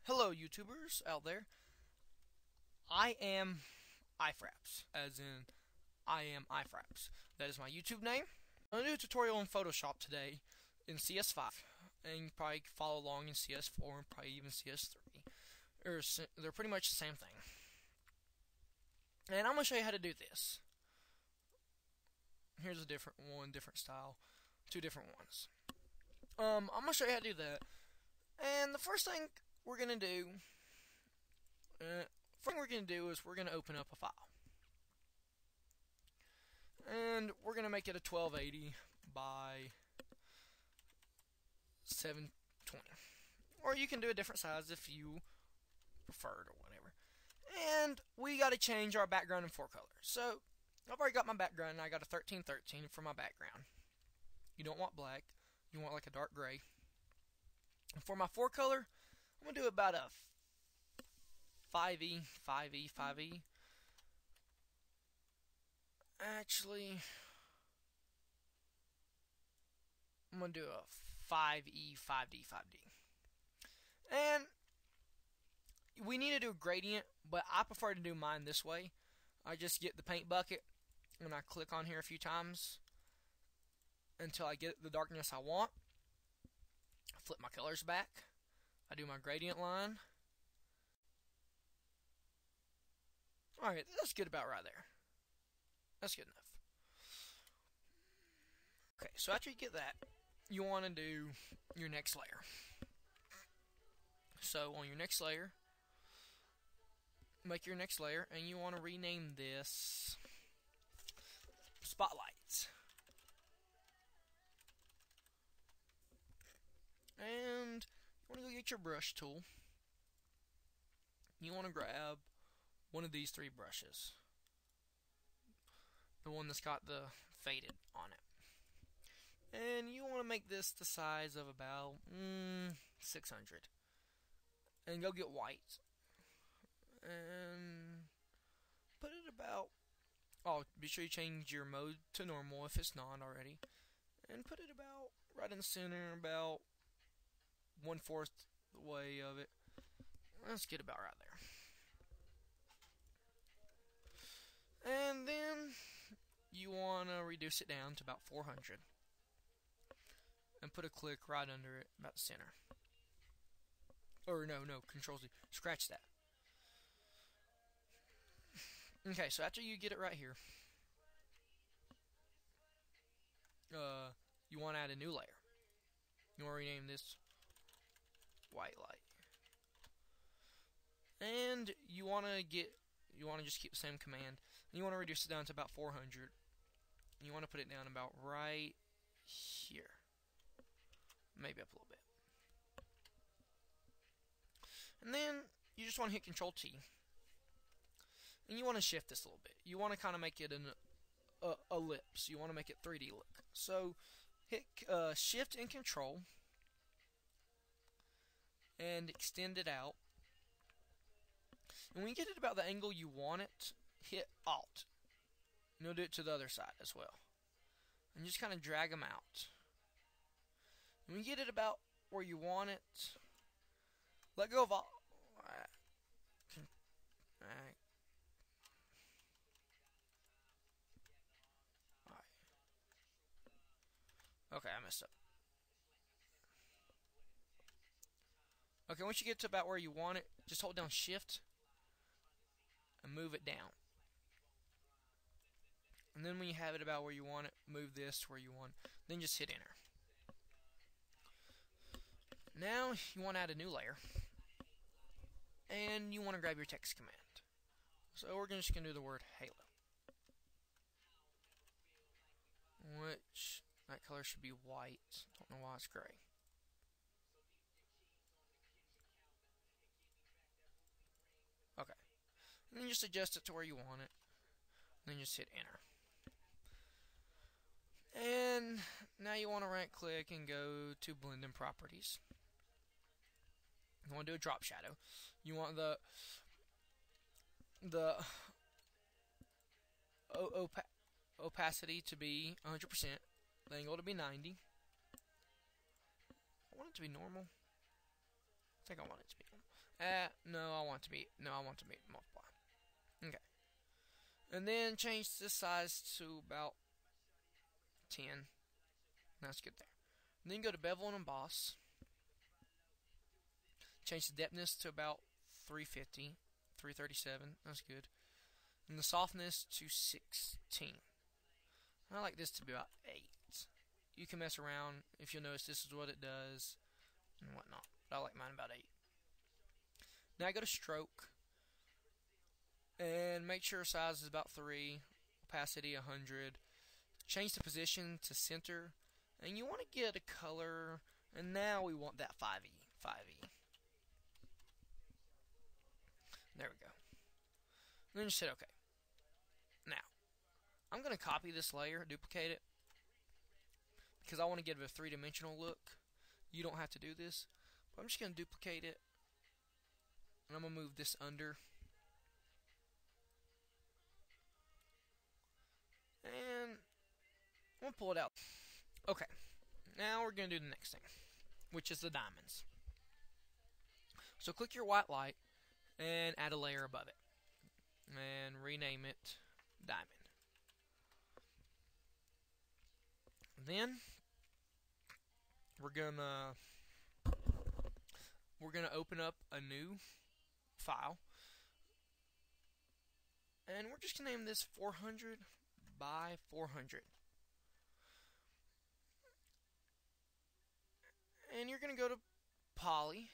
Hello YouTubers out there. I am iFraps, as in I am iFraps. That is my YouTube name. I'm going to do a tutorial in Photoshop today in CS5, and you can probably follow along in CS4 and probably even CS3. They're pretty much the same thing. And I'm going to show you how to do this. Here's a different one, different style, two different ones. I'm going to show you how to do that. And the first thing we're going to do, is we're going to open up a file. And we're going to make it a 1280 by 720. Or you can do a different size if you preferred or whatever. And we got to change our background in 4 colors. So I've already got my background, and I got a 1313 for my background. You don't want black. You want like a dark gray. And for my 4 color, I'm going to do about a 5E, 5E, 5E. Actually, I'm going to do a 5E, 5D, 5D. And we need to do a gradient, but I prefer to do mine this way. I just get the paint bucket, and I click on here a few times until I get the darkness I want. I flip my colors back. I do my gradient line. Alright, that's good about right there. That's good enough. Okay, so after you get that, you want to do your next layer. So on your next layer, make your next layer, and you want to rename this Spotlights. And you want to go get your brush tool. You want to grab one of these 3 brushes. The one that's got the faded on it. And you want to make this the size of about 600. And go get white. And put it about, be sure you change your mode to normal if it's not already. And put it about right in the center, about 1/4 the way of it. Let's get about right there. And then you want to reduce it down to about 400. And put a click right under it, about the center. Or no, Control Z. Scratch that. Okay, so after you get it right here, you want to add a new layer. You want to rename this White Light. And you want to just keep the same command. And you want to reduce it down to about 400. And you want to put it down about right here. Maybe up a little bit. And then you just want to hit Control T. And you want to shift this a little bit. You want to kind of make it an ellipse. You want to make it 3D look. So hit Shift and Control. And extend it out. And when you get it about the angle you want it, hit Alt. And you'll do it to the other side as well. And just kind of drag them out. And when you get it about where you want it, let go of all. Okay, I messed up. Okay, once you get to about where you want it, just hold down Shift and move it down. And then when you have it about where you want it, move this to where you want it. Then just hit Enter. Now you want to add a new layer. And you want to grab your text command. So we're just going to do the word Halo. Which, that color should be white. Don't know why it's gray. Okay. And then just adjust it to where you want it. And then just hit Enter. And now you want to right click and go to Blend and Properties. You want to do a drop shadow. You want the opacity to be 100%. The angle to be 90. I want it to be normal. think I want it to be. No, I want to be. No, I want to be multiply. Okay. And then change this size to about 10. That's good there. And then go to bevel and emboss. Change the depthness to about 350, 337. That's good. And the softness to 16. I like this to be about 8. You can mess around. If you'll notice, this is what it does and whatnot. But I like mine about 8. Now I go to stroke and make sure size is about 3, opacity 100. Change the position to center, and you want to get a color, and now we want that 5E. 5E. There we go. And then just hit OK. Now, I'm going to copy this layer, duplicate it, because I want to give it a three-dimensional look. You don't have to do this, but I'm just going to duplicate it, and I'm going to move this under. And I'm going to pull it out. Okay, now we're going to do the next thing, which is the diamonds. So click your white light and add a layer above it. And rename it diamond. Then we're gonna open up a new file, and we're just gonna name this 400 by 400. And you're gonna go to poly.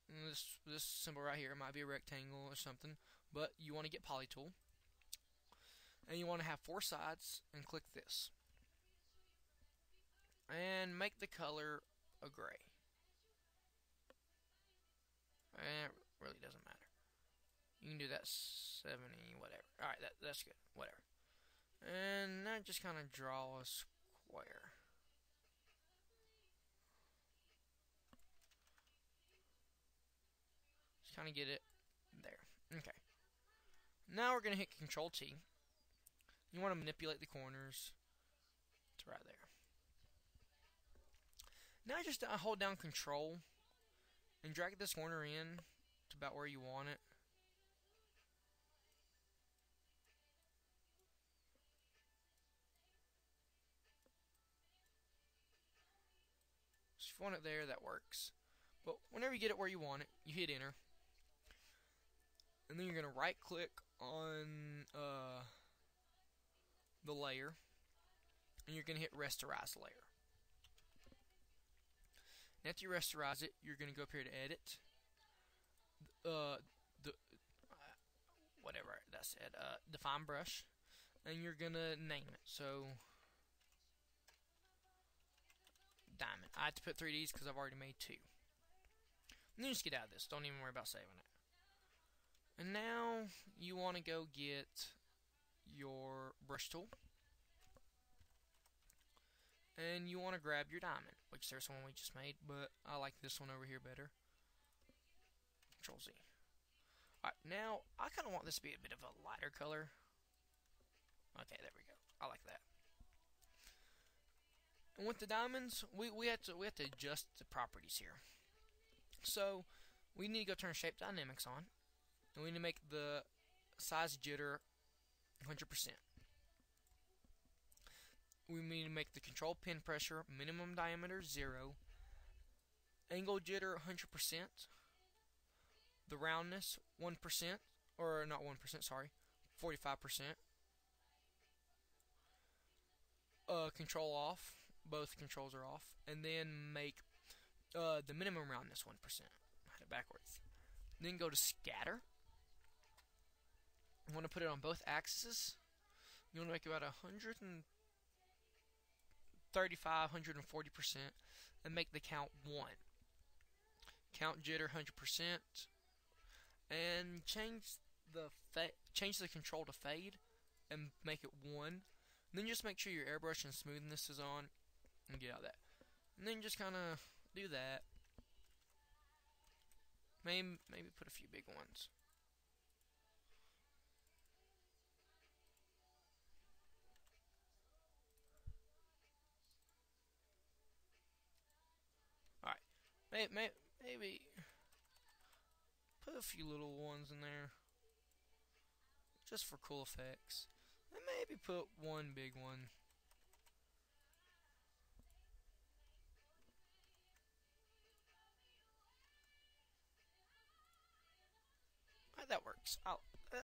And this symbol right here might be a rectangle or something, but you want to get poly tool, and you want to have 4 sides, and click this, and make the color a gray. It really doesn't matter. You can do that 70, whatever. Alright, that's good. Whatever. And now just kind of draw a square. Just kind of get it there. Okay. Now we're going to hit Control T. You want to manipulate the corners to right there. Now just hold down Control and drag this corner in to about where you want it. So if you want it there, that works. But whenever you get it where you want it, you hit Enter. And then you're going to right click on the layer, and you're going to hit Rasterize Layer. And after you rasterize it, you're going to go up here to Edit, whatever that said, Define Brush, and you're going to name it. So, Diamond. I have to put 3Ds because I've already made 2. And then just get out of this. Don't even worry about saving it. And now you want to go get your brush tool, and you want to grab your diamond, which there's one we just made, but I like this one over here better. Control Z. Alright, now I kind of want this to be a bit of a lighter color. Okay, there we go. I like that. And with the diamonds, we have to adjust the properties here. So we need to go turn shape dynamics on, and we need to make the size jitter 100%. We need to make the control pin pressure minimum diameter 0, angle jitter 100%, the roundness 1%, or not 1%, sorry, 45%. Control off, both controls are off, and then make the minimum roundness 1%. I had it backwards. Then go to scatter. You want to put it on both axes. You want to make about 135, 140%, and make the count 1. Count jitter 100%, and change the control to fade, and make it 1. And then just make sure your airbrush and smoothness is on, and get out of that. And then just kind of do that. Maybe put a few big ones. Alright. maybe put a few little ones in there just for cool effects. And maybe put one big one. That works.